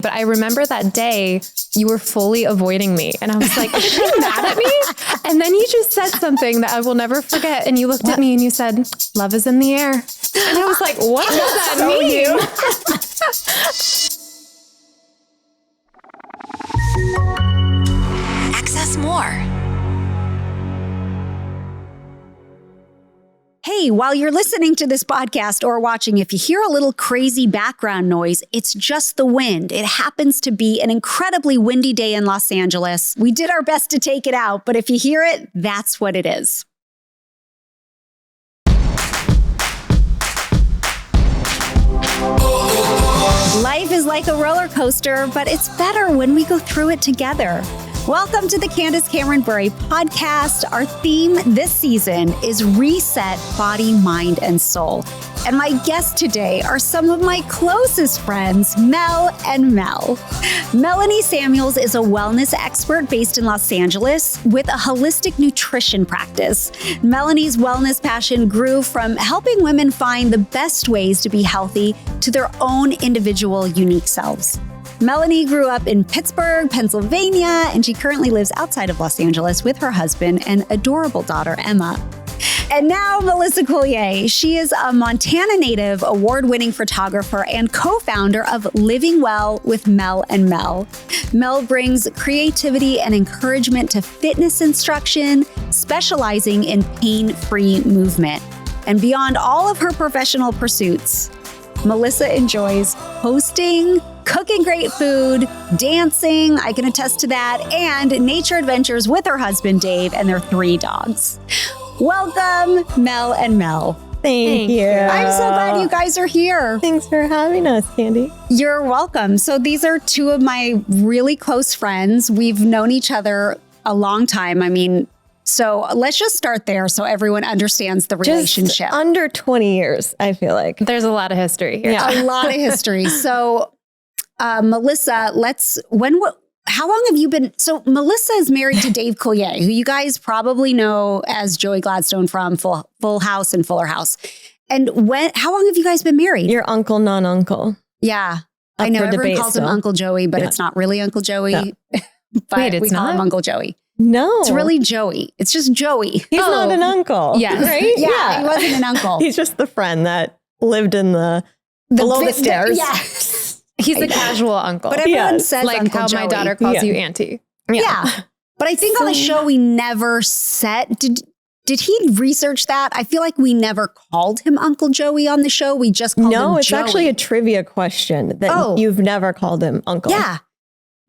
But I remember that day you were fully avoiding me. And I was like, is she mad at me? And then you just said something that I will never forget. And you looked at me and you said, love is in the air. And I was like, what does that mean? Access more. Hey, while you're listening to this podcast or watching, if you hear a little crazy background noise, it's just the wind. It happens to be an incredibly windy day in Los Angeles. We did our best to take it out, but if you hear it, that's what it is. Life is like a roller coaster, but it's better when we go through it together. Welcome to the Candace Bure podcast. Our theme this season is Reset Body, Mind, and Soul. And my guests today are some of my closest friends, Mel and Mel. Melanie Samuels is a wellness expert based in Los Angeles with a holistic nutrition practice. Melanie's wellness passion grew from helping women find the best ways to be healthy to their own individual unique selves. Melanie grew up in Pittsburgh, Pennsylvania, and she currently lives outside of Los Angeles with her husband and adorable daughter, Emma. And now Melissa Coulier. She is a Montana native, award-winning photographer and co-founder of Living Well with Mel and Mel. Mel brings creativity and encouragement to fitness instruction, specializing in pain-free movement. And beyond all of her professional pursuits, Melissa enjoys hosting, cooking great food, dancing, I can attest to that, and nature adventures with her husband, Dave, and their 3 dogs. Welcome, Mel and Mel. Thank you. I'm so glad you guys are here. Thanks for having us, Candy. You're welcome. So these are 2 of my really close friends. We've known each other a long time. So let's just start there so everyone understands the relationship. Just under 20 years, I feel like. There's a lot of history here. Yeah. A lot of history. So Melissa, how long have you been? So Melissa is married to Dave Coulier, who you guys probably know as Joey Gladstone from Full House and Fuller House. And how long have you guys been married? Your uncle, non-uncle. Yeah. I know everyone calls him Uncle Joey, but it's not really Uncle Joey. No. But Wait, we call him Uncle Joey. No. It's really Joey. It's just Joey. He's not an uncle. Yes. Right? Yeah, he wasn't an uncle. He's just the friend that lived in below the stairs. Yeah. He's a casual uncle. But everyone says like Uncle how Joey. my daughter calls you auntie. Yeah. But I think on the show we never said, did he research that? I feel like we never called him Uncle Joey on the show. We just called him No, it's Joey. actually a trivia question that you've never called him uncle. Yeah.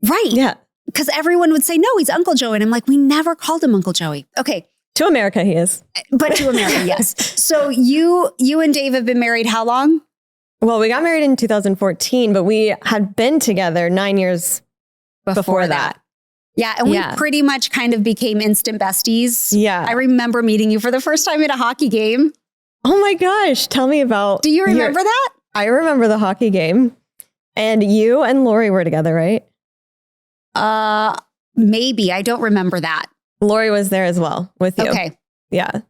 Right. Yeah. Because everyone would say, no, he's Uncle Joey. And I'm like, we never called him Uncle Joey. Okay. To America, he is. But to America, yes. So you and Dave have been married how long? Well, we got married in 2014, but we had been together 9 years before that. Yeah. And we pretty much kind of became instant besties. Yeah. I remember meeting you for the first time at a hockey game. Oh my gosh. Tell me about. Do you remember that? I remember the hockey game. And you and Lori were together, right? Maybe. I don't remember that. Lori was there as well with you. Okay. Yeah.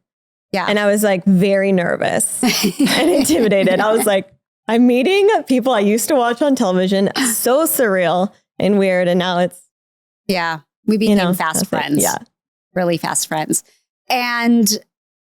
Yeah. And I was like very nervous and intimidated. I was like, I'm meeting people I used to watch on television. So surreal and weird. And now it's. Yeah. We became fast friends. Yeah. Really fast friends. And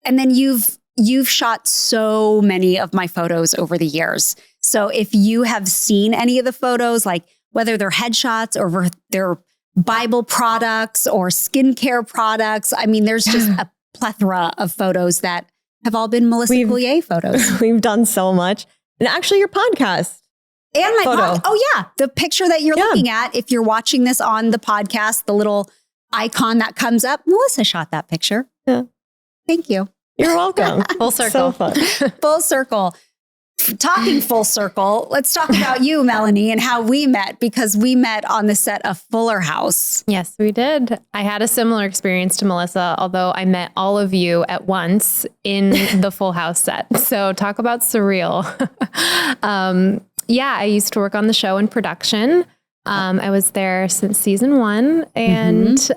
then you've shot so many of my photos over the years. So if you have seen any of the photos, like whether they're headshots or they're Bible products or skincare products, there's just a plethora of photos that have all been Melissa Coulier photos. We've done so much. And actually your podcast. And my podcast. Oh yeah. The picture that you're looking at, if you're watching this on the podcast, the little icon that comes up, Melissa shot that picture. Yeah. Thank you. You're welcome. Full circle. So fun. Full circle. Talking full circle, let's talk about you, Melanie, and how we met, because we met on the set of Fuller House. Yes, we did. I had a similar experience to Melissa, although I met all of you at once in the Full House set. So talk about surreal. I used to work on the show in production. I was there since season 1, and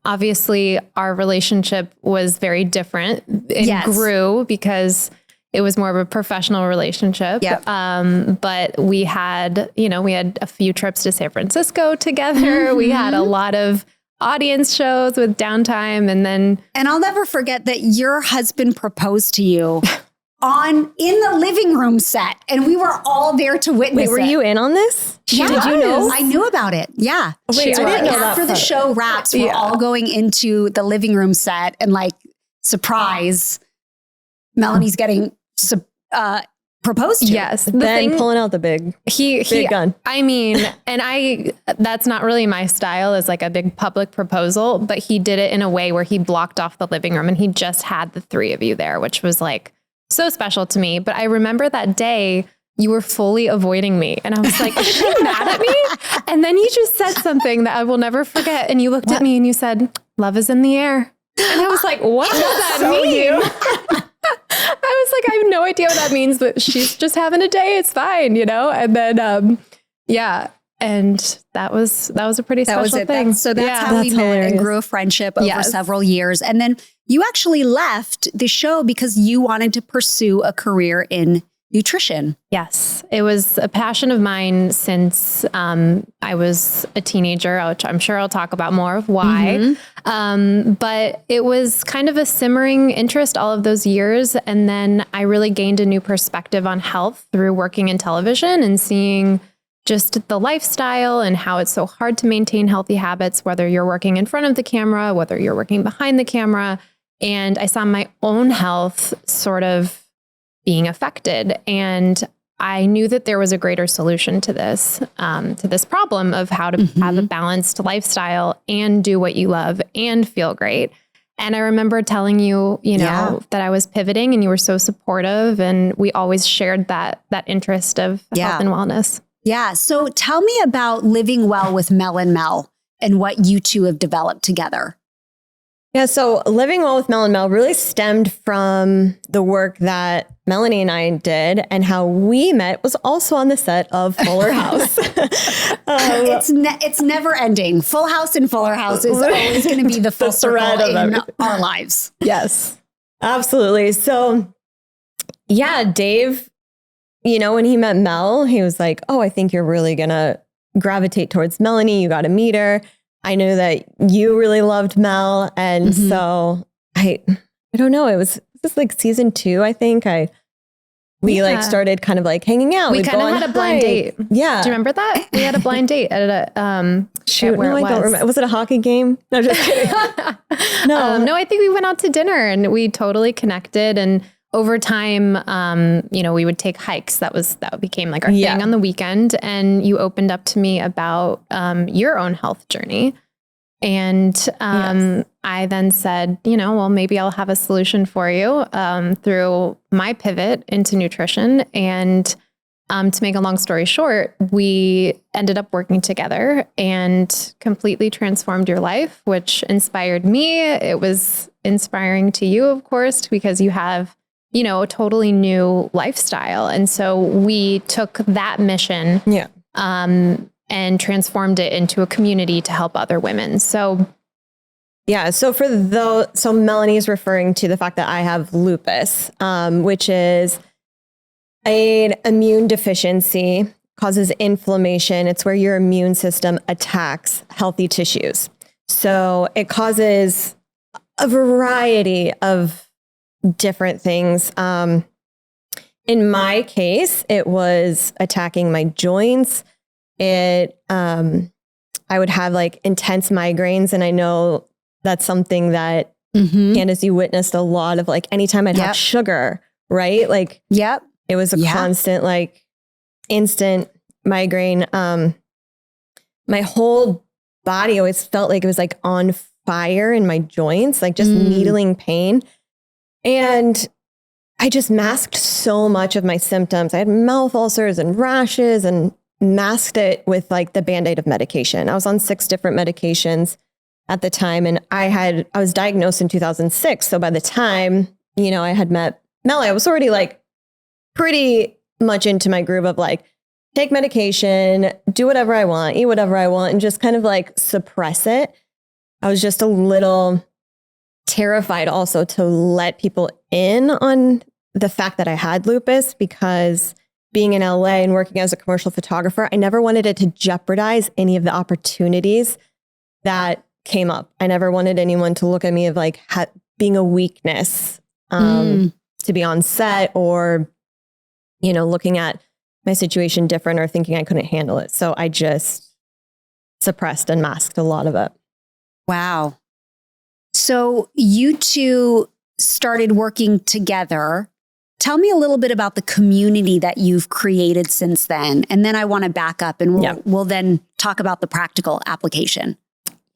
obviously our relationship was very different. It grew because it was more of a professional relationship. Yep. But we had a few trips to San Francisco together. We had a lot of audience shows with downtime. And I'll never forget that your husband proposed to you in the living room set, and we were all there to witness. Wait, were you in on this? Yeah. Did you know? I knew about it. Yeah. Wait, I didn't know that after the part. show wraps, we're all going into the living room set and like, surprise, Melanie's getting proposed to. yes, Then pulling out the big gun. I mean, that's not really my style as like a big public proposal, but he did it in a way where he blocked off the living room and he just had the three of you there, which was like so special to me. But I remember that day you were fully avoiding me. And I was like, is she mad at me? And then you just said something that I will never forget. And you looked at me and you said, love is in the air. And I was like, what does that mean? I was like, I have no idea what that means, but she's just having a day. It's fine, And then, and that was a pretty special thing. That's how we met and grew a friendship over several years. And then you actually left the show because you wanted to pursue a career in nutrition. Yes, it was a passion of mine since I was a teenager, which I'm sure I'll talk about more of why. But it was kind of a simmering interest all of those years. And then I really gained a new perspective on health through working in television and seeing just the lifestyle and how it's so hard to maintain healthy habits, whether you're working in front of the camera, whether you're working behind the camera. And I saw my own health sort of being affected. And I knew that there was a greater solution to this problem of how to have a balanced lifestyle and do what you love and feel great. And I remember telling you, that I was pivoting and you were so supportive, and we always shared that interest of health and wellness. Yeah. So tell me about living well with Mel and Mel and what you two have developed together. Yeah, so living well with Mel and Mel really stemmed from the work that Melanie and I did, and how we met was also on the set of Fuller House. It's never ending. Full House and Fuller House is always going to be the full circle in our lives. Yes, absolutely. So yeah, Dave, when he met Mel, he was like, oh, I think you're really going to gravitate towards Melanie. You got to meet her. I knew that you really loved Mel. And so I don't know. It was just like season 2, I think. We started kind of like hanging out. We kind of had a blind date. Yeah. Do you remember that? We had a blind date at a, I don't remember. Was it a hockey game? No, just kidding. No, I think we went out to dinner and we totally connected. And over time, we would take hikes. That became like our thing on the weekend. And you opened up to me about your own health journey. And I then said, well, maybe I'll have a solution for you through my pivot into nutrition. And to make a long story short, we ended up working together and completely transformed your life, which inspired me. It was inspiring to you, of course, because you have a totally new lifestyle. And so we took that mission and transformed it into a community to help other women. So so Melanie is referring to the fact that I have lupus, which is an immune deficiency, causes inflammation. It's where your immune system attacks healthy tissues. So it causes a variety of different things. In my case, it was attacking my joints. I would have like intense migraines, and I know that's something that Candace, you witnessed a lot of, like anytime I'd have sugar, right? Like, it was a constant, like instant migraine. My whole body always felt like it was like on fire in my joints, like just needling pain. And I just masked so much of my symptoms. I had mouth ulcers and rashes and masked it with like the Band-Aid of medication. I was on 6 different medications at the time. And I was diagnosed in 2006. So by the time, I had met Mel, I was already like pretty much into my groove of like, take medication, do whatever I want, eat whatever I want, and just kind of like suppress it. I was just a little terrified also to let people in on the fact that I had lupus, because being in LA and working as a commercial photographer, I never wanted it to jeopardize any of the opportunities that came up. I never wanted anyone to look at me of like being a weakness to be on set, or, looking at my situation different or thinking I couldn't handle it. So I just suppressed and masked a lot of it. Wow. So you two started working together. Tell me a little bit about the community that you've created since then. And then I want to back up and we'll then talk about the practical application.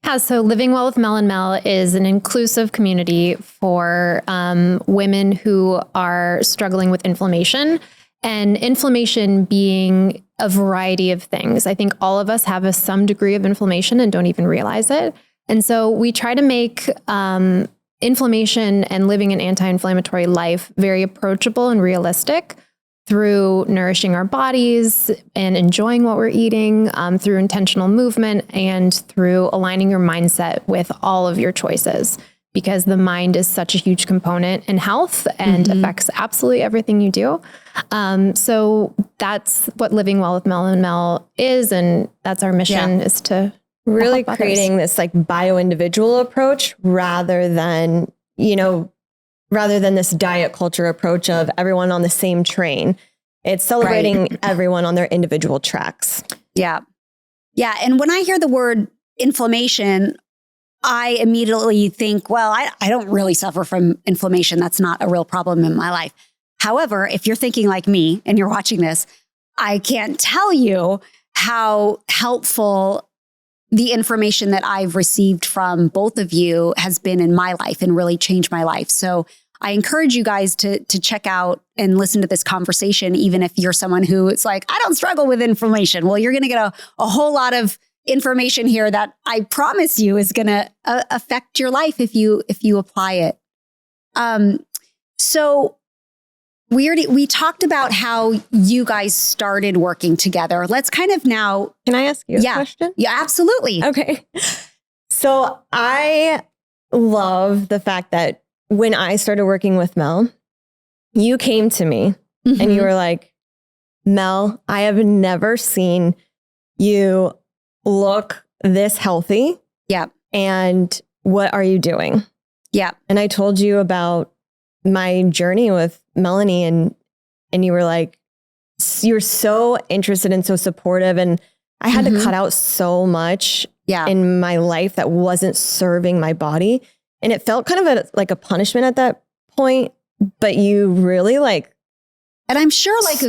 Yeah, so Living Well with Mel and Mel is an inclusive community for women who are struggling with inflammation, and inflammation being a variety of things. I think all of us have some degree of inflammation and don't even realize it. And so we try to make inflammation and living an anti-inflammatory life very approachable and realistic through nourishing our bodies and enjoying what we're eating, through intentional movement, and through aligning your mindset with all of your choices, because the mind is such a huge component in health and affects absolutely everything you do. So that's what Living Well with Mel and Mel is. And that's our mission, is to really creating this like bio-individual approach rather than this diet culture approach of everyone on the same train. It's celebrating everyone on their individual tracks. Yeah. Yeah. And when I hear the word inflammation, I immediately think, well, I don't really suffer from inflammation. That's not a real problem in my life. However, if you're thinking like me and you're watching this, I can't tell you how helpful the information that I've received from both of you has been in my life and really changed my life. So I encourage you guys to check out and listen to this conversation, even if you're someone who it's like, I don't struggle with inflammation. Well, you're going to get a whole lot of information here that I promise you is going to affect your life if you apply it. So we talked about how you guys started working together. Let's kind of now. Can I ask you a question? Yeah, absolutely. Okay. So I love the fact that when I started working with Mel, you came to me and you were like, Mel, I have never seen you look this healthy. Yeah. And what are you doing? Yeah. And I told you about my journey with Melanie, and you were like, you're so interested and so supportive. And I had to cut out so much in my life that wasn't serving my body. And it felt kind of like a punishment at that point, but you really like. And I'm sure like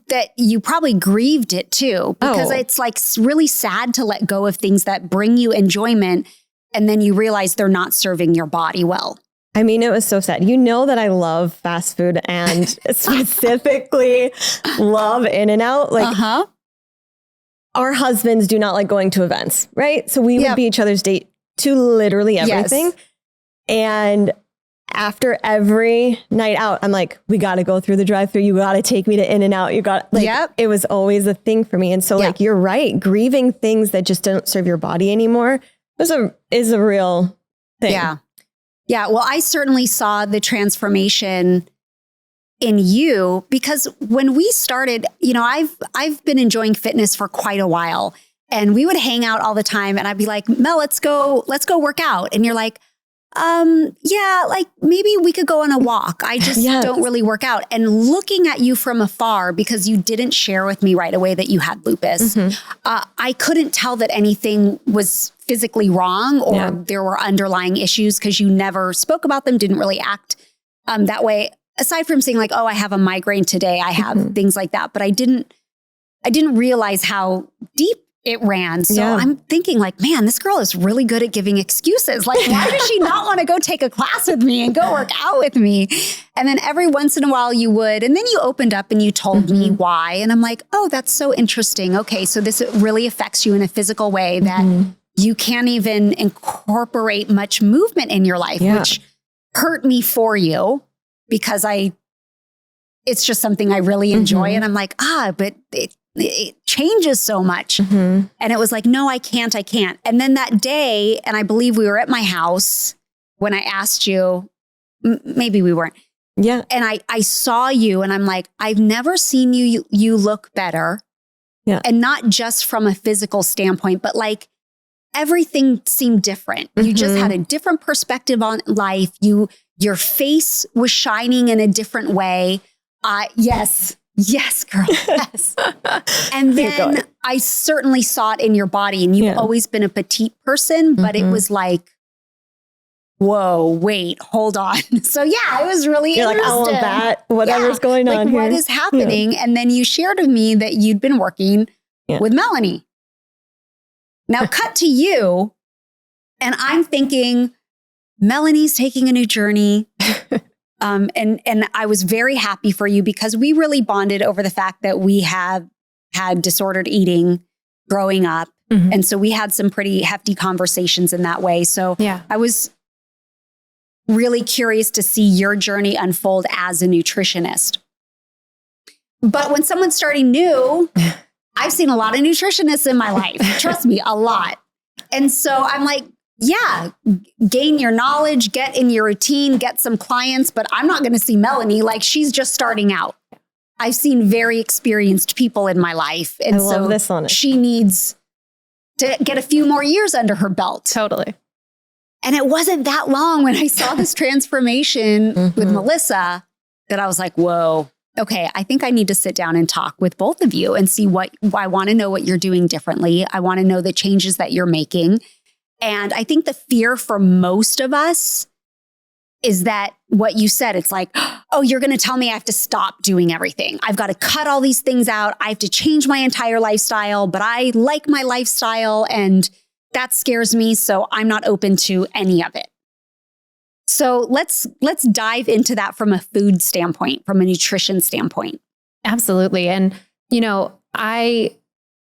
that you probably grieved it too, because it's like really sad to let go of things that bring you enjoyment. And then you realize they're not serving your body well. I mean, it was so sad. You know that I love fast food and specifically love In-N-Out. Like our husbands do not like going to events, right? So we would be each other's date to literally everything. Yes. And after every night out, I'm like, we got to go through the drive-thru. You got to take me to In-N-Out. You got it was always a thing for me. And so like, you're right. Grieving things that just don't serve your body anymore is a real thing. Yeah. Yeah. Well, I certainly saw the transformation in you, because when we started, I've been enjoying fitness for quite a while, and we would hang out all the time, and I'd be like, Mel, let's go work out. And you're like, like maybe we could go on a walk. I just don't really work out. And looking at you from afar, because you didn't share with me right away that you had lupus, I couldn't tell that anything was physically wrong or there were underlying issues, because you never spoke about them, didn't really act that way. Aside from saying like, oh, I have a migraine today, I have things like that. But I didn't realize how deep it ran. So I'm thinking like, man, this girl is really good at giving excuses. Like, why does she not want to go take a class with me and go work out with me? And then every once in a while you would, and then you opened up and you told me why. And I'm like, oh, that's so interesting. Okay. So this really affects you in a physical way that you can't even incorporate much movement in your life, which hurt me for you, because it's just something I really enjoy. And I'm like, but it changes so much. And it was like, no, I can't. And then that day, and I believe we were at my house when I asked you, maybe we weren't, Yeah. And I saw you and I'm like, I've never seen you look better. Yeah. And not just from a physical standpoint, but like everything seemed different. You just had a different perspective on life. Your face was shining in a different way. Yes, girl. Yes. And then I certainly saw it in your body, and you've always been a petite person, but it was like, whoa, wait, hold on. So yeah, it was really You're interesting. like, I want that, whatever's going on here. What is happening? And then you shared with me that you'd been working with Melanie. Now cut to you. And I'm thinking, Melanie's taking a new journey. And I was very happy for you because we really bonded over the fact that we have had disordered eating growing up. And so we had some pretty hefty conversations in that way. So I was really curious to see your journey unfold as a nutritionist. But when someone's starting new, I've seen a lot of nutritionists in my life. Trust me, a lot. And so I'm like, gain your knowledge, get in your routine, get some clients, but I'm not going to see Melanie like she's just starting out. I've seen very experienced people in my life. And so this one. She needs to get a few more years under her belt. Totally. And it wasn't that long when I saw this transformation with Melissa that I was like, whoa, okay, I think I need to sit down and talk with both of you and see I want to know what you're doing differently. I want to know the changes that you're making. And I think the fear for most of us is that what you said, it's like, oh, you're going to tell me I have to stop doing everything. I've got to cut all these things out. I have to change my entire lifestyle, but I like my lifestyle and that scares me. So I'm not open to any of it. So let's dive into that from a food standpoint, from a nutrition standpoint. Absolutely. And, you know, I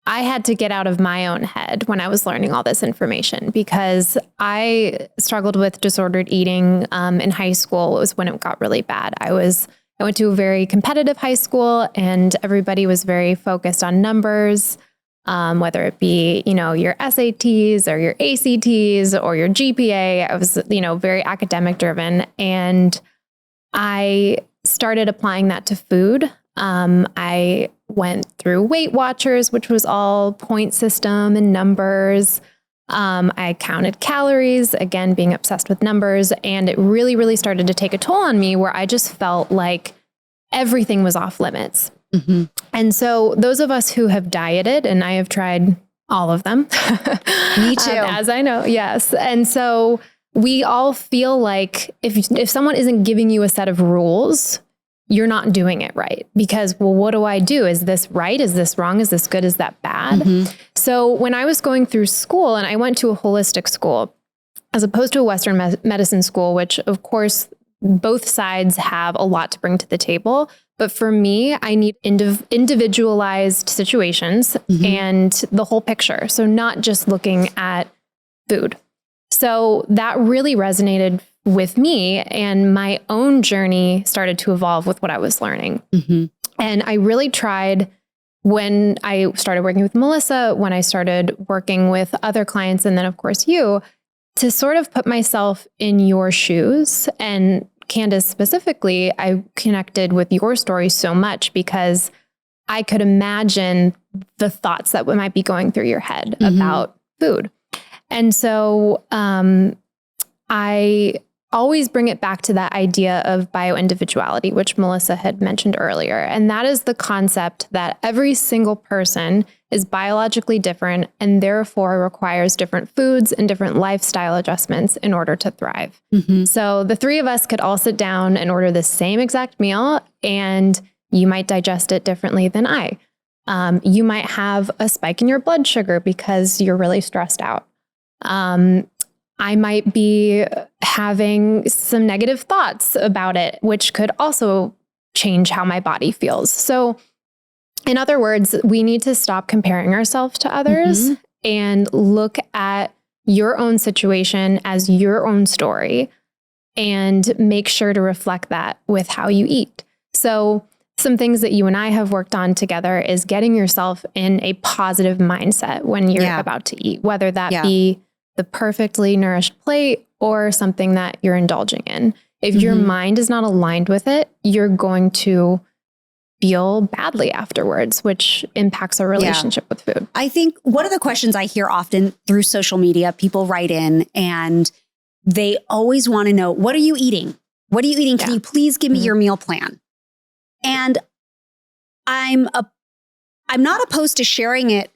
had to get out of my own head when I was learning all this information because I struggled with disordered eating in high school. It was when it got really bad. I went to a very competitive high school and everybody was very focused on numbers, whether it be, you know, your SATs or your ACTs or your GPA. I was, you know, very academic driven. And I started applying that to food. I went through Weight Watchers, which was all point system and numbers. I counted calories, again, being obsessed with numbers. And it really, really started to take a toll on me where I just felt like everything was off limits. And so those of us who have dieted, and I have tried all of them. Me too. As I know. Yes. And so we all feel like if someone isn't giving you a set of rules, you're not doing it right because, well, what do I do? Is this right? Is this wrong? Is this good? Is that bad? So when I was going through school and I went to a holistic school as opposed to a Western medicine school, which of course both sides have a lot to bring to the table. But for me, I need individualized situations and the whole picture. So not just looking at food. So that really resonated with me and my own journey started to evolve with what I was learning. And I really tried when I started working with Melissa, when I started working with other clients, and then of course you, to sort of put myself in your shoes. And Candace specifically, I connected with your story so much because I could imagine the thoughts that might be going through your head about food. And so I always bring it back to that idea of bio-individuality, which Melissa had mentioned earlier. And that is the concept that every single person is biologically different and therefore requires different foods and different lifestyle adjustments in order to thrive. So the three of us could all sit down and order the same exact meal and you might digest it differently than I. You might have a spike in your blood sugar because you're really stressed out. I might be having some negative thoughts about it, which could also change how my body feels. So in other words, we need to stop comparing ourselves to others and look at your own situation as your own story and make sure to reflect that with how you eat. So some things that you and I have worked on together is getting yourself in a positive mindset when you're about to eat, whether that be the perfectly nourished plate or something that you're indulging in. If your mind is not aligned with it, you're going to feel badly afterwards, which impacts our relationship with food. I think one of the questions I hear often through social media, people write in and they always want to know, what are you eating? What are you eating? Can you please give me your meal plan? And I'm not opposed to sharing it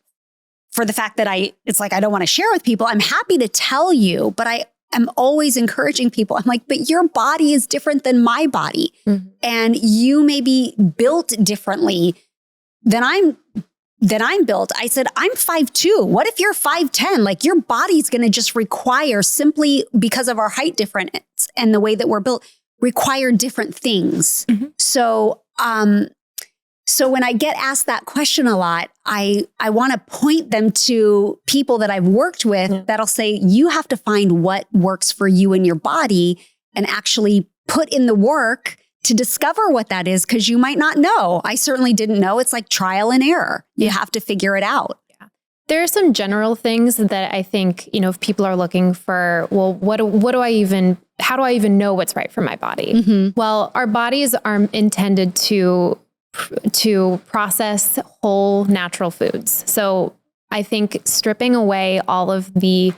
for the fact that it's like, I don't want to share with people. I'm happy to tell you, but I'm always encouraging people. I'm like, but your body is different than my body. And you may be built differently than I'm built. I said, I'm 5'2". What if you're 5'10"? Like your body's going to just require, simply because of our height difference and the way that we're built, require different things. So when I get asked that question a lot, I want to point them to people that I've worked with that'll say, you have to find what works for you and your body and actually put in the work to discover what that is, because you might not know. I certainly didn't know. It's like trial and error. You have to figure it out. There are some general things that I think, if people are looking for, well, how do I even know what's right for my body? Well, our bodies are intended to process whole natural foods. So I think stripping away all of the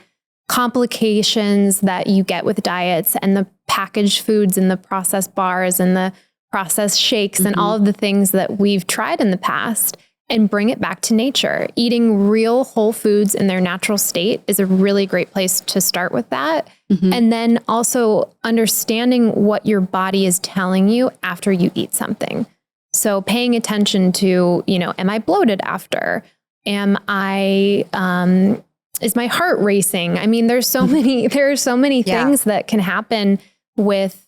complications that you get with diets and the packaged foods and the processed bars and the processed shakes and all of the things that we've tried in the past, and bring it back to nature. Eating real whole foods in their natural state is a really great place to start with that. And then also understanding what your body is telling you after you eat something. So paying attention to, am I bloated after? Is my heart racing? I mean, there are so many things that can happen with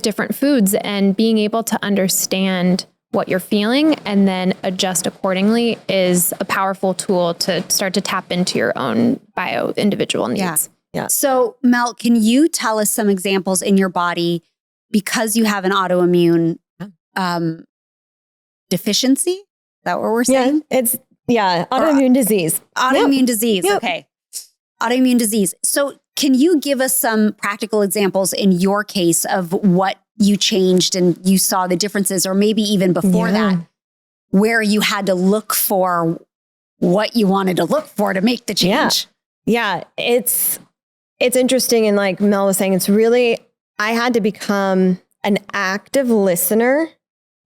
different foods, and being able to understand what you're feeling and then adjust accordingly is a powerful tool to start to tap into your own bio-individual needs. Yeah. So Mel, can you tell us some examples in your body, because you have an autoimmune deficiency? Is that what we're saying? Autoimmune disease. Autoimmune disease. Yep. Okay. Autoimmune disease. So can you give us some practical examples in your case of what you changed and you saw the differences, or maybe even before that, where you had to look for what you wanted to look for to make the change? Yeah. It's interesting. And like Mel was saying, I had to become an active listener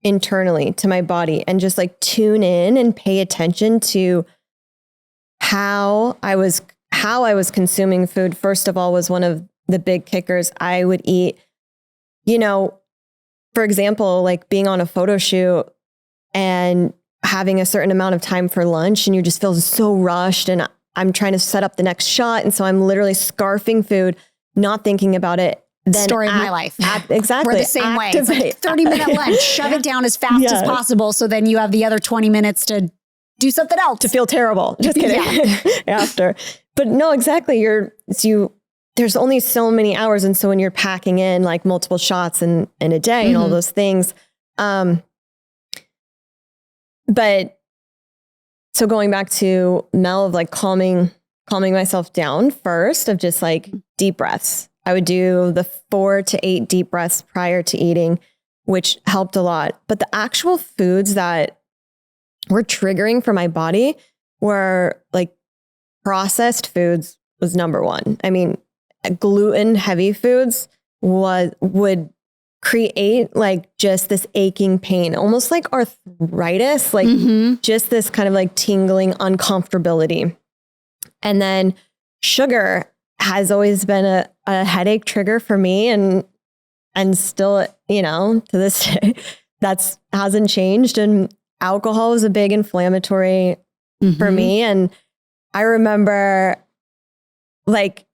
internally to my body and just like tune in and pay attention to how I was consuming food. First of all, was one of the big kickers. I would eat, for example, like being on a photo shoot and having a certain amount of time for lunch, and you just feel so rushed, and I'm trying to set up the next shot. And so I'm literally scarfing food, not thinking about it. Then story of my life. Exactly. We're the same way. It's like 30-minute lunch, shove it down as fast as possible. So then you have the other 20 minutes to do something else. To feel terrible. Just kidding. After. But no, exactly. There's only so many hours. And so when you're packing in like multiple shots in a day and all those things. But so going back to Mel of like calming myself down first, of just like deep breaths. I would do the 4 to 8 deep breaths prior to eating, which helped a lot. But the actual foods that were triggering for my body were like processed foods was number one. I mean, gluten heavy foods would create like just this aching pain, almost like arthritis, like just this kind of like tingling uncomfortability. And then sugar has always been a headache trigger for me, and still, to this day, that's hasn't changed. And alcohol is a big inflammatory for me. And I remember like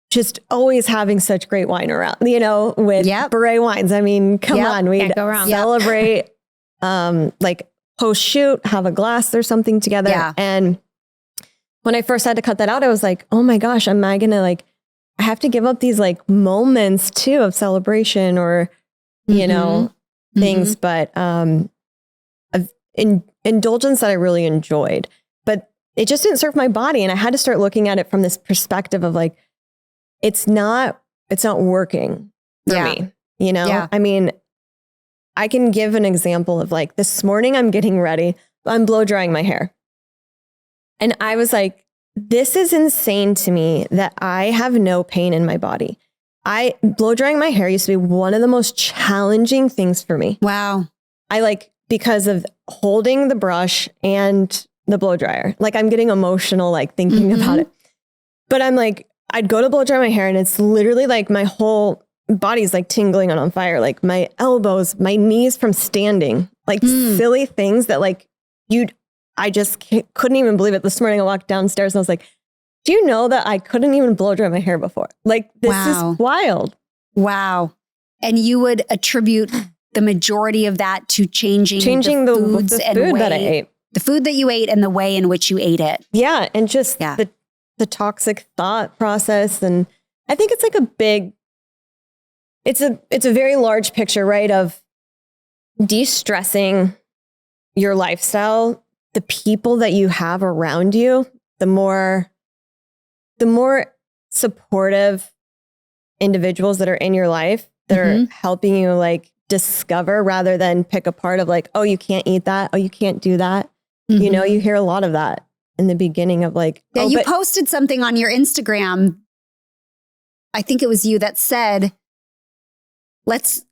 just always having such great wine around, with Bure wines. I mean, come on, we'd celebrate, like post shoot, have a glass or something together. Yeah. And when I first had to cut that out, I was like, oh my gosh, am I going to I have to give up these like moments too of celebration or, things, but indulgence that I really enjoyed, but it just didn't serve my body. And I had to start looking at it from this perspective of like, it's not working. for me, you know? Yeah. I mean, I can give an example of like this morning I'm getting ready, I'm blow drying my hair. And I was like, this is insane to me that I have no pain in my body. Blow drying my hair used to be one of the most challenging things for me. Wow. Because of holding the brush and the blow dryer. Like I'm getting emotional, like thinking about it. But I'm like, I'd go to blow dry my hair and it's literally like my whole body's like tingling and on fire. Like my elbows, my knees from standing, like silly things that like I just couldn't even believe it. This morning I walked downstairs and I was like, do you know that I couldn't even blow dry my hair before? Like this is wild. Wow. And you would attribute the majority of that to changing the foods the and food way, that I ate. The food that you ate and the way in which you ate it. Yeah. And just the toxic thought process. And I think it's like it's a very large picture, right? Of de-stressing your lifestyle, the people that you have around you, the more supportive individuals that are in your life that are helping you like discover rather than pick apart of like, oh, you can't eat that. Oh, you can't do that. You know, you hear a lot of that in the beginning of like, you posted something on your Instagram. I think it was you that said, let's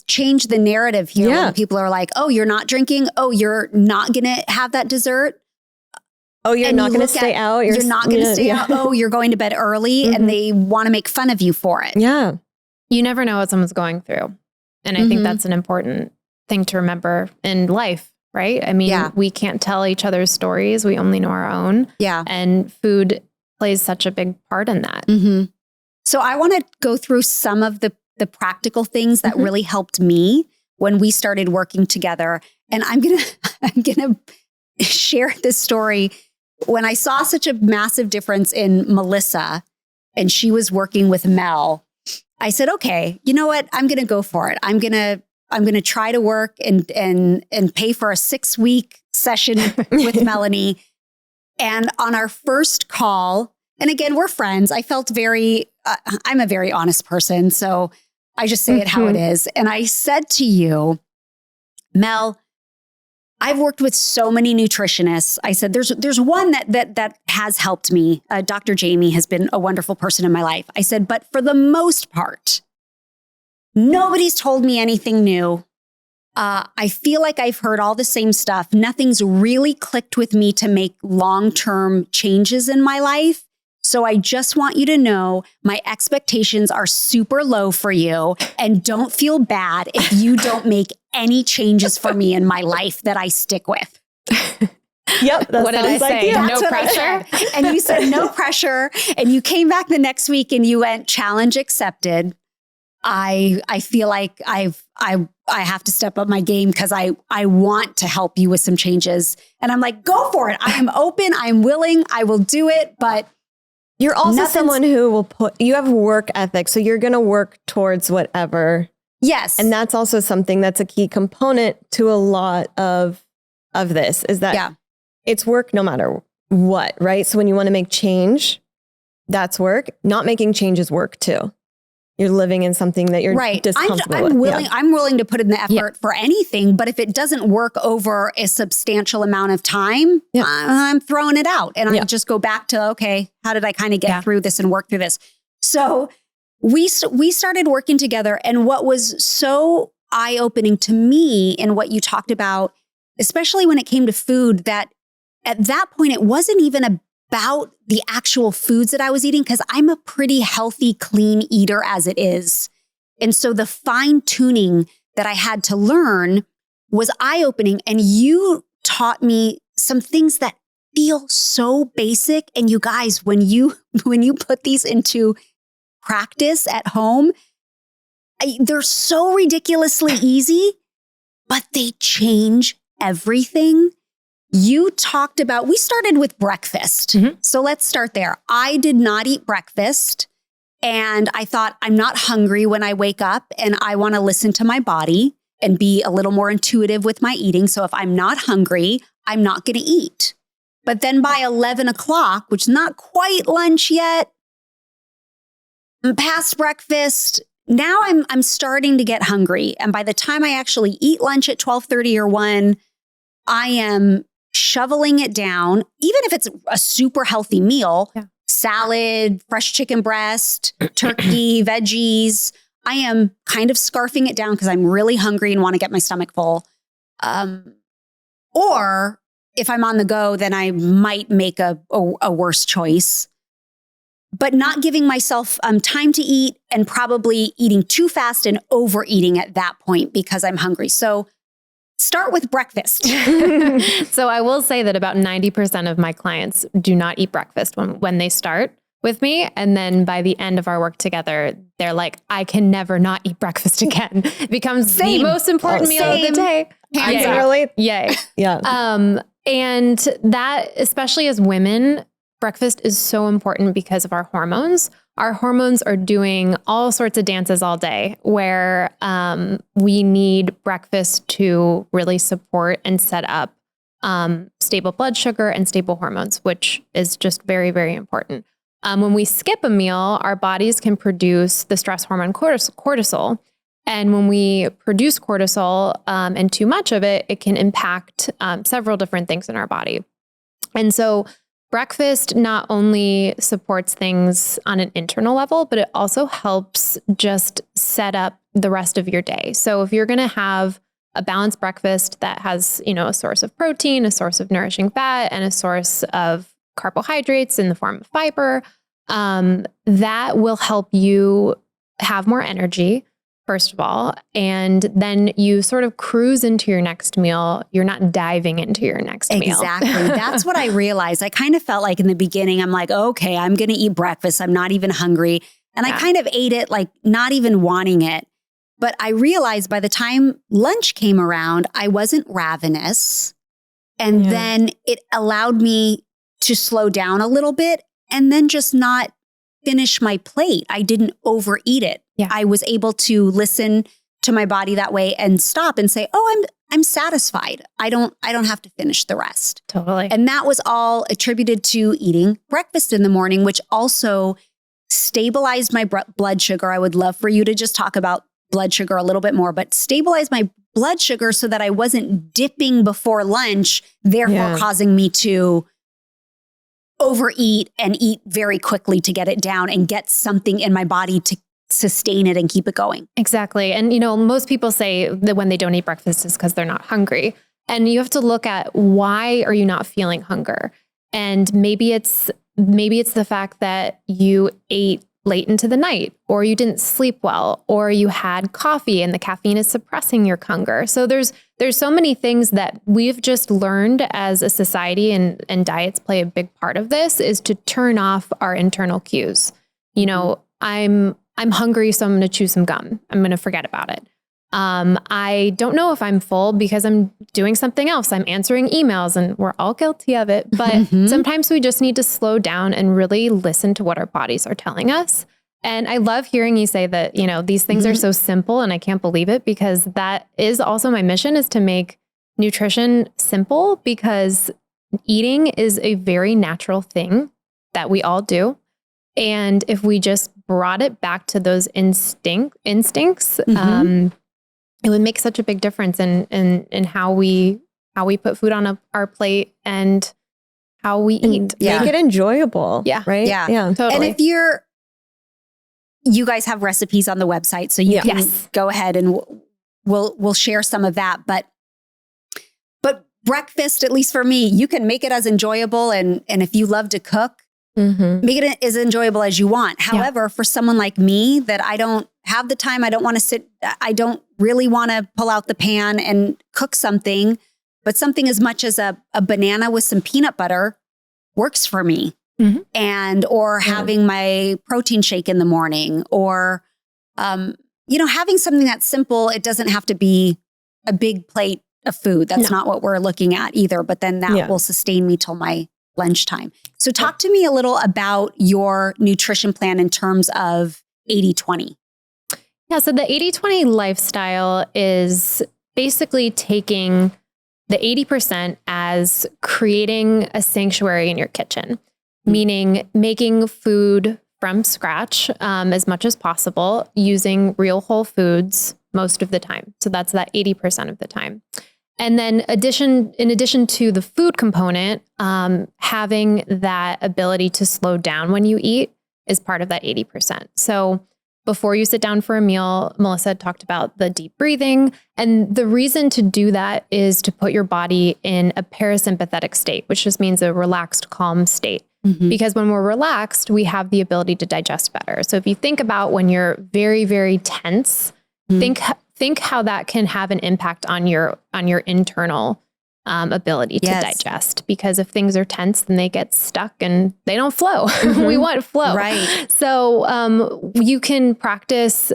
change the narrative here. Yeah. When people are like, oh, you're not drinking. Oh, you're not going to have that dessert. Oh, you're not going to stay out. You're not going to stay out. Oh, you're going to bed early and they want to make fun of you for it. Yeah. You never know what someone's going through. And I think that's an important thing to remember in life, right? I mean, we can't tell each other's stories. We only know our own. Yeah. And food plays such a big part in that. So I want to go through some of the practical things that really helped me when we started working together. And I'm going to share this story. When I saw such a massive difference in Melissa and she was working with Mel, I said, okay, you know what? I'm going to go for it. I'm going to try to work and pay for a 6-week session with Melanie. And on our first call, and again, we're friends. I felt I'm a very honest person. So I just say it how it is. And I said to you, Mel, I've worked with so many nutritionists. I said, there's one that has helped me. Dr. Jamie has been a wonderful person in my life. I said, but for the most part, nobody's told me anything new. I feel like I've heard all the same stuff. Nothing's really clicked with me to make long-term changes in my life. So I just want you to know my expectations are super low for you, and don't feel bad if you don't make any changes for me in my life that I stick with. Yep. What did I say? No pressure. And you said no pressure. And you came back the next week and you went, challenge accepted. I feel like I have to step up my game because I want to help you with some changes. And I'm like, go for it. I am open. I'm willing. I will do it. But you're also someone who you have work ethic. So you're going to work towards whatever. Yes. And that's also something that's a key component to a lot of this is that it's work no matter what, right? So when you want to make change, that's work. Not making change is work too. You're living in something that you're discomfortable with. I'm willing to put in the effort for anything, but if it doesn't work over a substantial amount of time, I'm throwing it out. And I just go back to, okay, how did I kind of get through this and work through this? So we started working together. And what was so eye-opening to me in what you talked about, especially when it came to food, that at that point, it wasn't even about the actual foods that I was eating, because I'm a pretty healthy, clean eater as it is. And so the fine tuning that I had to learn was eye-opening. And you taught me some things that feel so basic. And you guys, when you put these into practice at home, they're so ridiculously easy, but they change everything. You talked about, we started with breakfast. So let's start there. I did not eat breakfast. And I thought, I'm not hungry when I wake up, and I want to listen to my body and be a little more intuitive with my eating. So if I'm not hungry, I'm not going to eat. But then by 11 o'clock, which is not quite lunch yet, past breakfast, now I'm starting to get hungry. And by the time I actually eat lunch at 12:30 or 1, I am shoveling it down, even if it's a super healthy meal, salad, fresh chicken breast, turkey, veggies. I am kind of scarfing it down because I'm really hungry and want to get my stomach full. Or if I'm on the go, then I might make a worse choice. But not giving myself time to eat and probably eating too fast and overeating at that point because I'm hungry. So start with breakfast. So I will say that about 90% of my clients do not eat breakfast when they start with me. And then by the end of our work together, they're like, I can never not eat breakfast again. It becomes the most important meal of the day. Really? Yay. Yeah. And that, especially as women, breakfast is so important because of our hormones. Our hormones are doing all sorts of dances all day where we need breakfast to really support and set up stable blood sugar and stable hormones, which is just very, very important. When we skip a meal, our bodies can produce the stress hormone cortisol. And when we produce cortisol and too much of it, it can impact several different things in our body. And so breakfast not only supports things on an internal level, but it also helps just set up the rest of your day. So if you're going to have a balanced breakfast that has, a source of protein, a source of nourishing fat, and a source of carbohydrates in the form of fiber, that will help you have more energy, first of all, and then you sort of cruise into your next meal. You're not diving into your next meal. Exactly. That's what I realized. I kind of felt like in the beginning, I'm like, okay, I'm going to eat breakfast. I'm not even hungry. And I kind of ate it like not even wanting it. But I realized by the time lunch came around, I wasn't ravenous. And then it allowed me to slow down a little bit and then just not finish my plate. I didn't overeat it. Yeah. I was able to listen to my body that way and stop and say, oh, I'm satisfied. I don't have to finish the rest. Totally. And that was all attributed to eating breakfast in the morning, which also stabilized my blood sugar. I would love for you to just talk about blood sugar a little bit more, but stabilized my blood sugar so that I wasn't dipping before lunch, therefore causing me to overeat and eat very quickly to get it down and get something in my body to sustain it and keep it going. Exactly. And, most people say that when they don't eat breakfast is because they're not hungry. And you have to look at why are you not feeling hunger? And maybe it's the fact that you ate late into the night, or you didn't sleep well, or you had coffee and the caffeine is suppressing your hunger. So there's so many things that we've just learned as a society, and diets play a big part of this, is to turn off our internal cues. I'm hungry, so I'm going to chew some gum. I'm going to forget about it. I don't know if I'm full because I'm doing something else. I'm answering emails, and we're all guilty of it. But sometimes we just need to slow down and really listen to what our bodies are telling us. And I love hearing you say that, these things are so simple, and I can't believe it, because that is also my mission, is to make nutrition simple, because eating is a very natural thing that we all do. And if we just brought it back to those instincts, it would make such a big difference in how we put food on our plate and how we eat. Make it enjoyable. Yeah. Right. Yeah. Totally. And if you guys have recipes on the website, so you can go ahead and we'll share some of that. But breakfast, at least for me, you can make it as enjoyable. And if you love to cook, make it as enjoyable as you want. However, for someone like me that I don't have the time, I don't want to sit, I don't really want to pull out the pan and cook something, but something as much as a banana with some peanut butter works for me. Or having my protein shake in the morning, or, having something that's simple. It doesn't have to be a big plate of food. That's not what we're looking at either, but then that will sustain me till my lunchtime. So talk to me a little about your nutrition plan in terms of 80-20. Yeah. So the 80-20 lifestyle is basically taking the 80% as creating a sanctuary in your kitchen, meaning making food from scratch as much as possible using real whole foods most of the time. So that's that 80% of the time. And then in addition to the food component, having that ability to slow down when you eat is part of that 80%. So before you sit down for a meal, Melissa talked about the deep breathing. And the reason to do that is to put your body in a parasympathetic state, which just means a relaxed, calm state. Because when we're relaxed, we have the ability to digest better. So if you think about when you're very, very tense, think how that can have an impact on your internal ability to digest. Because if things are tense, then they get stuck and they don't flow. We want flow. Right. So you can practice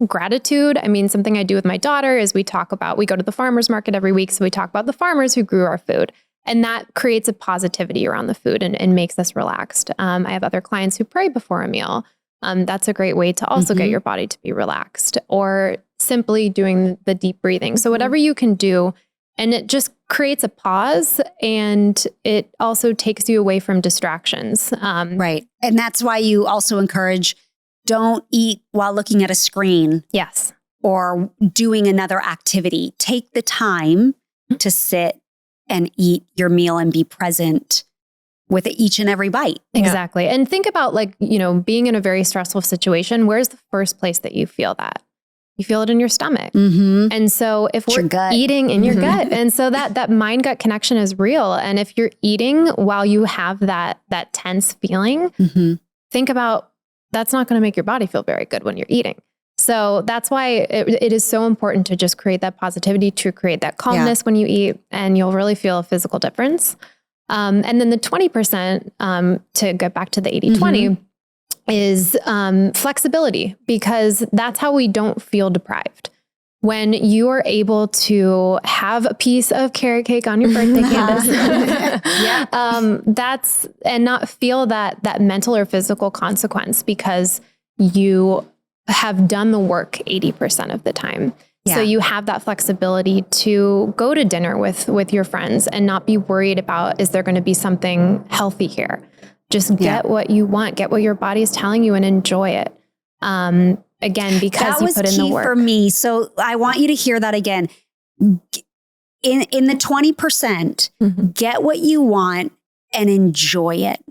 gratitude. I mean, something I do with my daughter is we go to the farmer's market every week. So we talk about the farmers who grew our food. And that creates a positivity around the food and makes us relaxed. I have other clients who pray before a meal. That's a great way to also get your body to be relaxed, or simply doing the deep breathing. So whatever you can do, and it just creates a pause, and it also takes you away from distractions. Right. And that's why you also encourage, don't eat while looking at a screen. Yes. Or doing another activity. Take the time to sit and eat your meal and be present with each and every bite. Exactly. And think about being in a very stressful situation. Where's the first place that you feel that? You feel it in your stomach. And so if we're eating in your gut, and so that mind gut connection is real. And if you're eating while you have that tense feeling, think about, that's not going to make your body feel very good when you're eating. So that's why it is so important to just create that positivity, to create that calmness when you eat, and you'll really feel a physical difference. And then the 20%, to get back to the 80-20, is flexibility, because that's how we don't feel deprived. When you are able to have a piece of carrot cake on your birthday, Candace, and not feel that mental or physical consequence, because you have done the work 80% of the time. So you have that flexibility to go to dinner with your friends and not be worried about, is there going to be something healthy here? Just get what you want, get what your body is telling you, and enjoy it. Again, because you put in the work. For me. So I want you to hear that again. In the 20%, get what you want and enjoy it.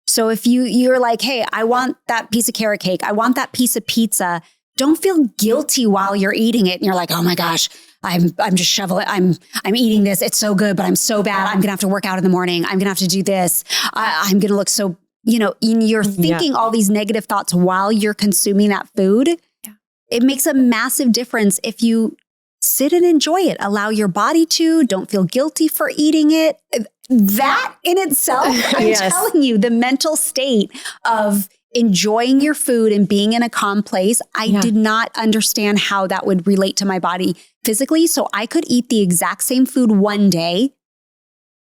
So if you're like, hey, I want that piece of carrot cake, I want that piece of pizza, don't feel guilty while you're eating it. And you're like, oh my gosh, I'm just shoveling. I'm eating this. It's so good, but I'm so bad. I'm going to have to work out in the morning. I'm going to have to do this. I'm going to look so, you're thinking all these negative thoughts while you're consuming that food. Yeah. It makes a massive difference if you sit and enjoy it. Allow your body to. Don't feel guilty for eating it. That in itself, I'm telling you, the mental state of enjoying your food and being in a calm place, I did not understand how that would relate to my body physically. So I could eat the exact same food one day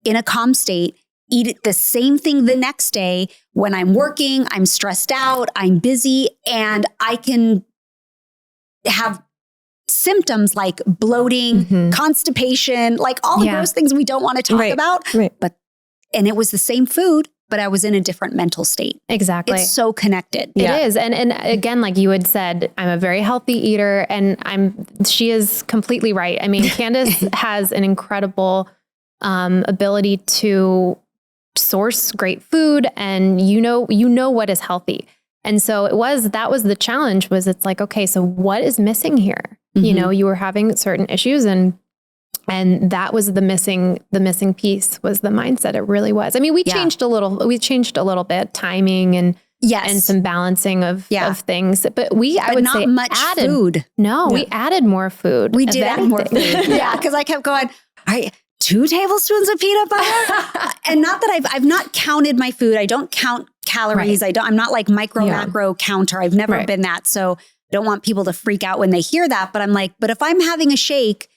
in a calm state, eat it the same thing the next day when I'm working, I'm stressed out, I'm busy, and I can have symptoms like bloating, constipation, like all the gross things we don't want to talk about. Right. And it was the same food, but I was in a different mental state. Exactly. It's so connected. It is. And again, like you had said, I'm a very healthy eater, and she is completely right. I mean, Candace has an incredible ability to source great food, and you know what is healthy. And so that was the challenge, it's like, okay, so what is missing here? You were having certain issues, and that was the missing piece, was the mindset. It really was. I mean, we changed a little bit, timing and some balancing of things, but I would say much food. No, we added more food. We did add more food. Because I kept going, all right, 2 tablespoons of peanut butter. And not that I've not counted my food. I don't count calories. Right. I'm not like macro counter. I've never been that. So I don't want people to freak out when they hear that, but I'm like, but if I'm having a shake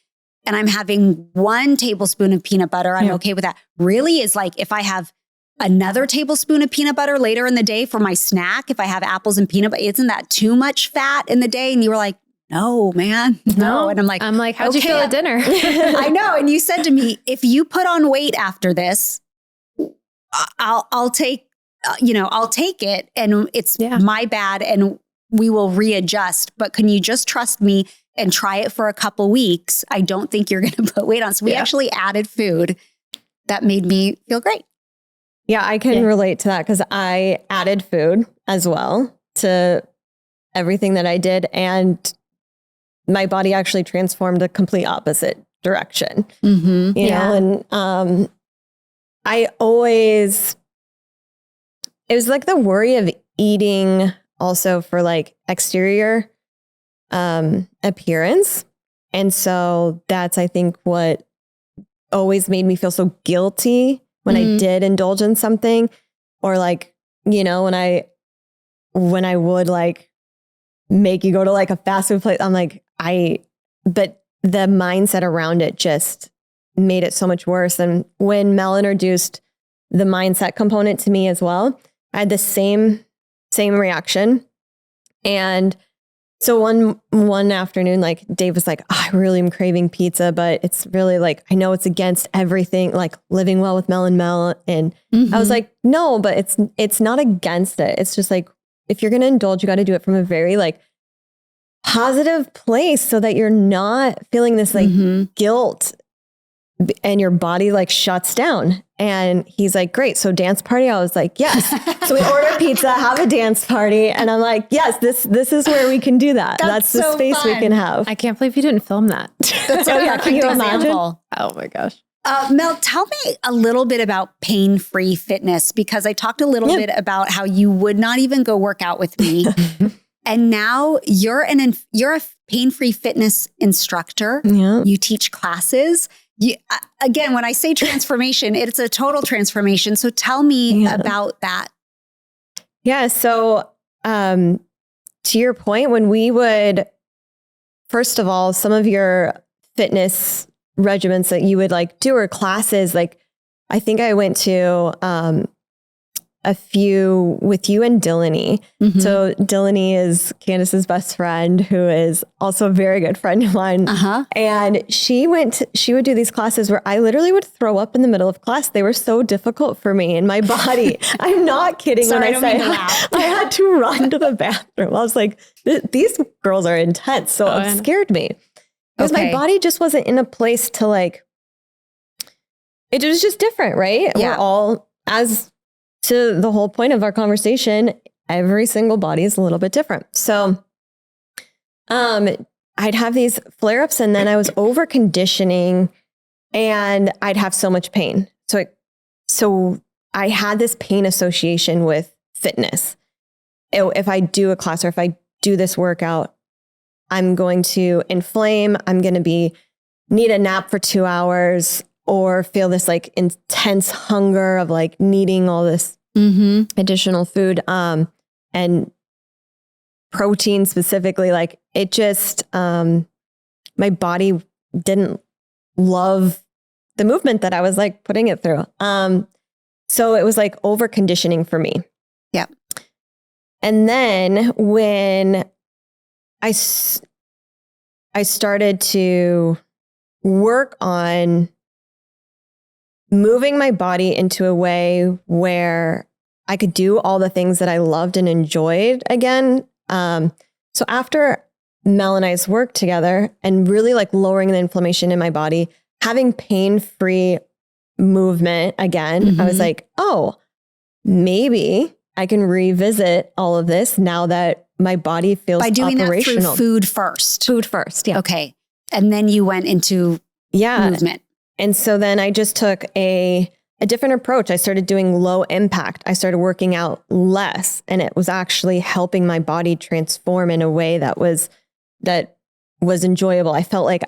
and I'm having 1 tablespoon of peanut butter, I'm okay with that. Really is like, if I have another tablespoon of peanut butter later in the day for my snack, if I have apples and peanut butter, isn't that too much fat in the day? And you were like, no, man, no. And I'm like, how'd you feel at dinner? I know. And you said to me, if you put on weight after this, I'll take I'll take it and it's my bad and we will readjust. But can you just trust me and try it for a couple weeks? I don't think you're going to put weight on. So we actually added food that made me feel great. Yeah, I can relate to that because I added food as well to everything that I did. And my body actually transformed the complete opposite direction. You know, and it was like the worry of eating also for like exterior appearance. And so that's, I think, what always made me feel so guilty when I did indulge in something, or like, you know, when I would like make you go to like a fast food place, I'm like, but the mindset around it just made it so much worse. And when Mel introduced the mindset component to me as well, I had the same reaction. And so one afternoon, like Dave was like, I really am craving pizza, but it's really like, I know it's against everything, like living well with Mel and Mel. And I was like, no, but it's not against it. It's just like, if you're going to indulge, you got to do it from a very like positive place so that you're not feeling this like guilt and your body like shuts down. And he's like, great. So dance party. I was like, yes. So we order pizza, have a dance party. And I'm like, yes, this is where we can do that. That's the space fun. We can have. I can't believe you didn't film that. That's can you imagine? Oh my gosh. Mel, tell me a little bit about pain-free fitness, because I talked a little bit about how you would not even go work out with me. And now you're a pain-free fitness instructor. Yeah. You teach classes. Again, when I say transformation, it's a total transformation. So tell me about that. Yeah. So to your point, when we would, first of all, some of your fitness regimens that you would like do or classes, like I think I went to a few with you and Delaney. So Delaney is Candace's best friend, who is also a very good friend of mine. And she would do these classes where I literally would throw up in the middle of class. They were so difficult for me in my body. I'm not kidding. Sorry, when I say I had to run to the bathroom. I was like, these girls are intense. So it scared me because my body just wasn't in a place to like, it was just different, right? Yeah. We're all, as to the whole point of our conversation, every single body is a little bit different. So I'd have these flare-ups and then I was over conditioning and I'd have so much pain. So I had this pain association with fitness. If I do a class or if I do this workout, I'm going to inflame. I'm going to need a nap for 2 hours, or feel this like intense hunger of like needing all this additional food and protein specifically. Like it just, my body didn't love the movement that I was like putting it through. So it was like over conditioning for me. Yeah. And then when I started to work on moving my body into a way where I could do all the things that I loved and enjoyed again. So after Mel and I's work together and really like lowering the inflammation in my body, having pain-free movement again, I was like, oh, maybe I can revisit all of this now that my body feels operational. By doing that through food first. Food first, yeah. Okay. And then you went into movement. And so then I just took a different approach. I started doing low impact. I started working out less, and it was actually helping my body transform in a way that was enjoyable. I felt like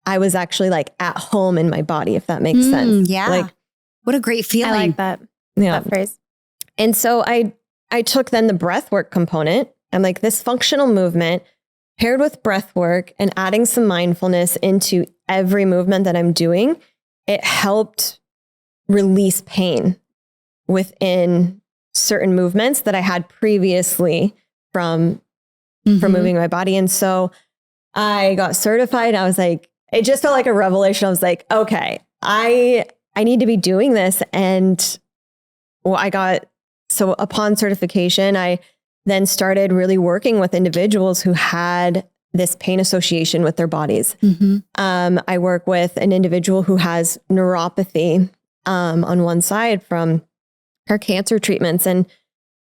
I was actually like at home in my body, if that makes sense. Yeah. Like, what a great feeling. I like that. Yeah. That phrase. And so I took then the breath work component. I'm like, this functional movement paired with breath work and adding some mindfulness into every movement that I'm doing, it helped release pain within certain movements that I had previously from moving my body. And so I got certified. I was like, it just felt like a revelation. I was like, okay, I need to be doing this. And I got So upon certification, I then started really working with individuals who had this pain association with their bodies. I work with an individual who has neuropathy on one side from her cancer treatments. And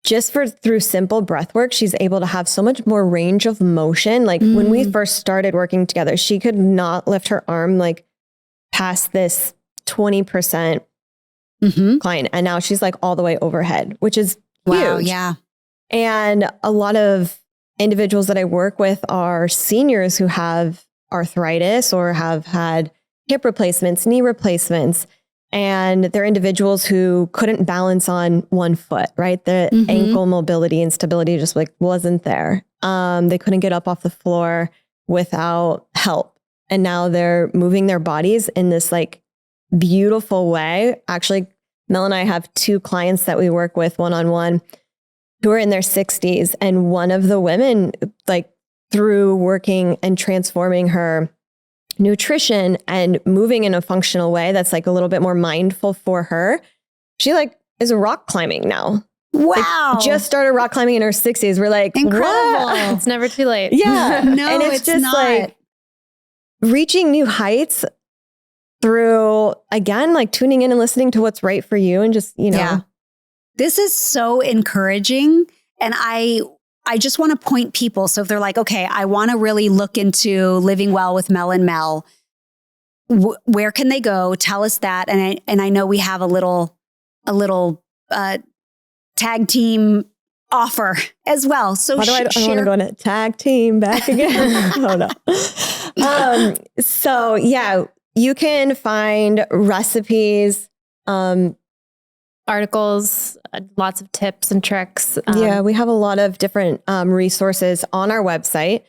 just through simple breath work, she's able to have so much more range of motion. Like when we first started working together, she could not lift her arm like past this 20% client. And now she's like all the way overhead, which is huge. Yeah. And a lot of individuals that I work with are seniors who have arthritis or have had hip replacements, knee replacements. And they're individuals who couldn't balance on one foot, right? The ankle mobility and stability just like wasn't there. They couldn't get up off the floor without help. And now they're moving their bodies in this like beautiful way. Actually, Mel and I have 2 clients that we work with one-on-one who are in their 60s. And one of the women, like through working and transforming her nutrition and moving in a functional way that's like a little bit more mindful for her, she like is rock climbing now. Wow. Like, just started rock climbing in her 60s. We're like, incredible. what? It's never too late. Yeah. No, and it's just not. like reaching new heights through, again, like tuning in and listening to what's right for you and just, you know. Yeah. This is so encouraging. And I just want to point people. So if they're like, okay, I want to really look into living well with Mel and Mel, where can they go? Tell us that. And I know we have a little tag team offer as well. So I don't want to go into tag team back again. Oh no. So yeah, you can find recipes, Articles, lots of tips and tricks. Yeah, we have a lot of different resources on our website,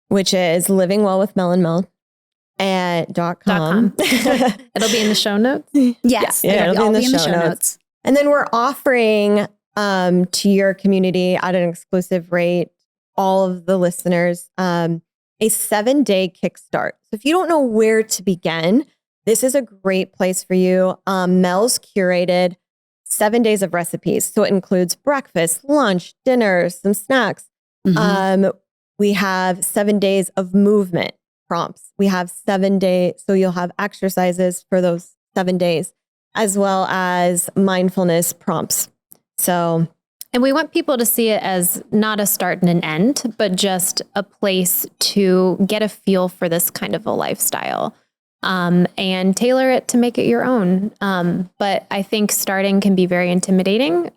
which is livingwellwithmelandmel.com. It'll be in the show notes. Yes, Yeah, it'll be in the show notes. And then we're offering to your community at an exclusive rate, all of the listeners, a 7-day kickstart. So if you don't know where to begin, this is a great place for you. Mel's curated 7 days of recipes. So it includes breakfast, lunch, dinner, some snacks. We have 7 days of movement prompts. We have 7 days. So you'll have exercises for those 7 days, as well as mindfulness prompts. And we want people to see it as not a start and an end, but just a place to get a feel for this kind of a lifestyle. And tailor it to make it your own. But I think starting can be very intimidating,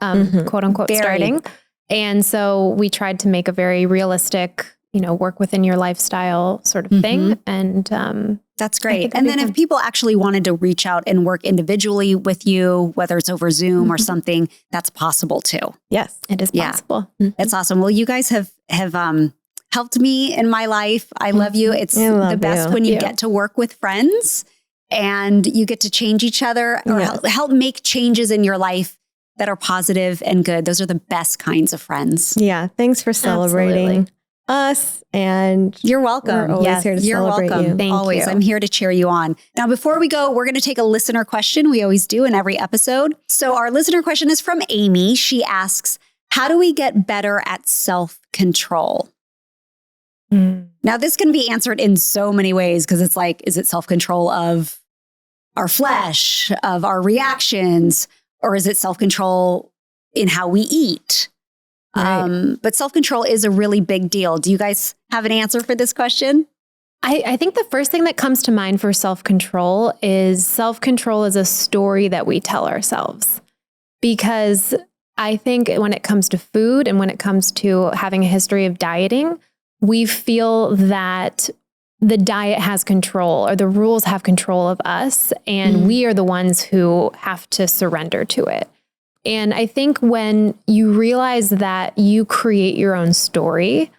quote unquote, starting. And so we tried to make a very realistic, work within your lifestyle sort of thing. And that's great. And then if people actually wanted to reach out and work individually with you, whether it's over Zoom or something, that's possible too. Yes, it is possible. That's awesome. Well, you guys have helped me in my life. I love you. It's the best when you get to work with friends and you get to change each other or help make changes in your life that are positive and good. Those are the best kinds of friends. Yeah. Thanks for celebrating us. And you're welcome. We're always here to celebrate you. Thank you. I'm here to cheer you on. Now, before we go, we're going to take a listener question. We always do in every episode. So our listener question is from Amy. She asks, how do we get better at self-control? Now, this can be answered in so many ways because it's like, is it self-control of our flesh, of our reactions, or is it self-control in how we eat? Right. But self-control is a really big deal. Do you guys have an answer for this question? I think the first thing that comes to mind for self-control is a story that we tell ourselves. Because I think when it comes to food and when it comes to having a history of dieting, we feel that the diet has control or the rules have control of us, and we are the ones who have to surrender to it. And I think when you realize that you create your own story,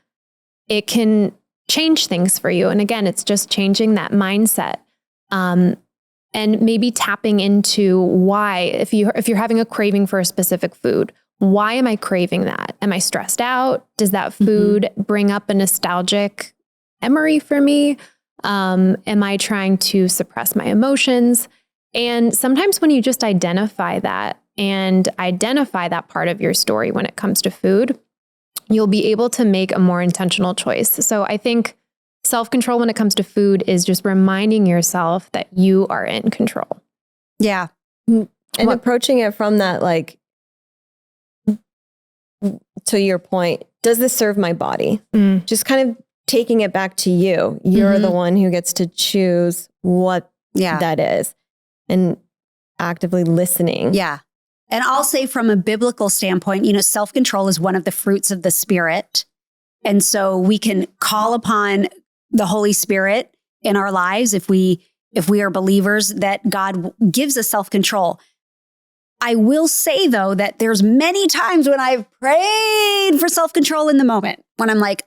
it can change things for you. And again, it's just changing that mindset. And maybe tapping into why, if you're having a craving for a specific food, why am I craving that? Am I stressed out? Does that food bring up a nostalgic memory for me? Am I trying to suppress my emotions? And sometimes when you just identify that, and identify that part of your story when it comes to food, you'll be able to make a more intentional choice. So I think self-control when it comes to food is just reminding yourself that you are in control. Yeah. And approaching it from that, like, to your point, does this serve my body? Just kind of taking it back to you. You're the one who gets to choose what that is, and actively listening. Yeah. And I'll say from a biblical standpoint, self-control is one of the fruits of the Spirit. And so we can call upon the Holy Spirit in our lives if we are believers, that God gives us self-control. I will say, though, that there's many times when I've prayed for self-control in the moment, when I'm like,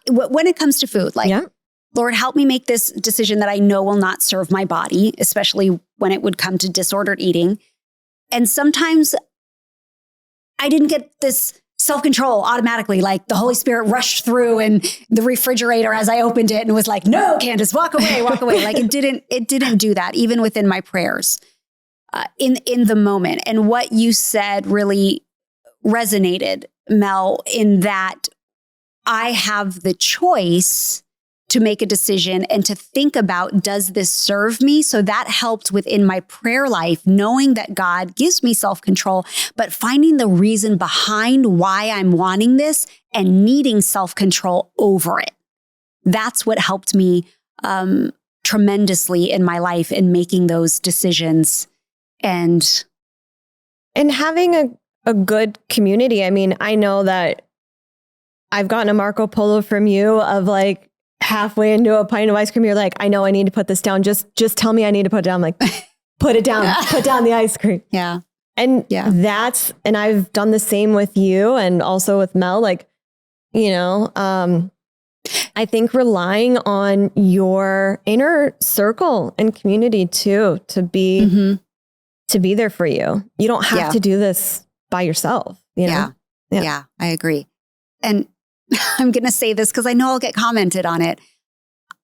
when it comes to food, like, Lord, help me make this decision that I know will not serve my body, especially when it would come to disordered eating. And sometimes I didn't get this self-control automatically, like the Holy Spirit rushed through and the refrigerator as I opened it and was like, no, Candace, walk away. Like it didn't do that, even within my prayers in the moment. And what you said really resonated, Mel, in that I have the choice to make a decision and to think about, does this serve me? So that helped within my prayer life, knowing that God gives me self-control, but finding the reason behind why I'm wanting this and needing self-control over it. That's what helped me tremendously in my life in making those decisions. And having a good community. I mean, I know that I've gotten a Marco Polo from you of like, halfway into a pint of ice cream, you're like, I know I need to put this down. Just tell me I need to put it down. I'm like, put it down, put down the ice cream. Yeah. And and I've done the same with you and also with Mel. Like, I think relying on your inner circle and community too, to be there for you. You don't have to do this by yourself. Yeah, I agree. And I'm going to say this because I know I'll get commented on it.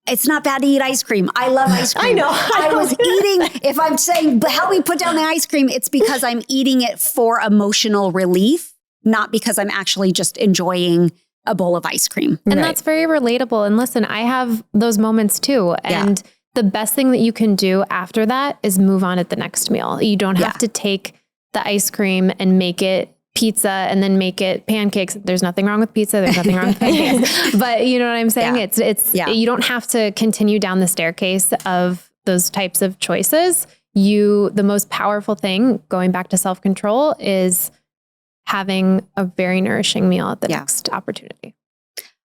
It's not bad to eat ice cream. I love ice cream. I know. I was eating, if I'm saying, help me put down the ice cream, it's because I'm eating it for emotional relief, not because I'm actually just enjoying a bowl of ice cream. And that's very relatable. And listen, I have those moments too. And the best thing that you can do after that is move on at the next meal. You don't have to take the ice cream and make it pizza and then make it pancakes. There's nothing wrong with pizza. There's nothing wrong with pancakes. But you know what I'm saying? It's you don't have to continue down the staircase of those types of choices. The most powerful thing, going back to self-control, is having a very nourishing meal at the next opportunity.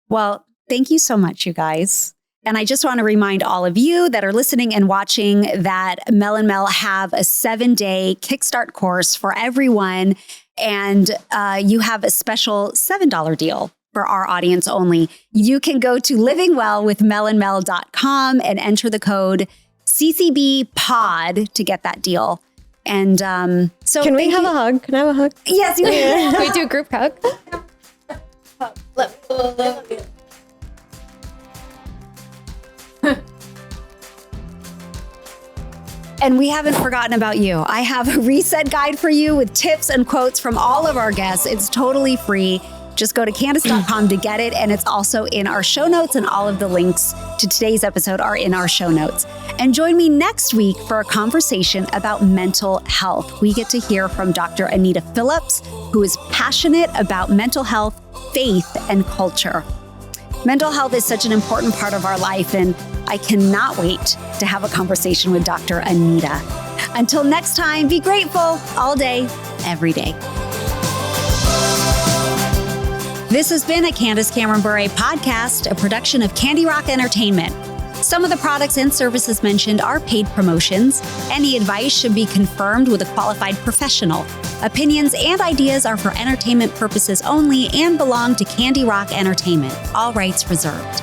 Well, thank you so much, you guys. And I just want to remind all of you that are listening and watching that Mel and Mel have a 7-day Kickstart course for everyone. And you have a special $7 deal for our audience only. You can go to livingwellwithmelandmel.com and enter the code CCBPOD to get that deal. And so can we have a hug? Can I have a hug? Yes, you can. Can we do a group hug? And we haven't forgotten about you. I have a reset guide for you with tips and quotes from all of our guests. It's totally free. Just go to Candace.com to get it. And it's also in our show notes, and all of the links to today's episode are in our show notes. And join me next week for a conversation about mental health. We get to hear from Dr. Anita Phillips, who is passionate about mental health, faith, and culture. Mental health is such an important part of our life, and I cannot wait to have a conversation with Dr. Anita. Until next time, be grateful all day, every day. This has been a Candace Cameron Bure podcast, a production of Candy Rock Entertainment. Some of the products and services mentioned are paid promotions. Any advice should be confirmed with a qualified professional. Opinions and ideas are for entertainment purposes only and belong to Candy Rock Entertainment. All rights reserved.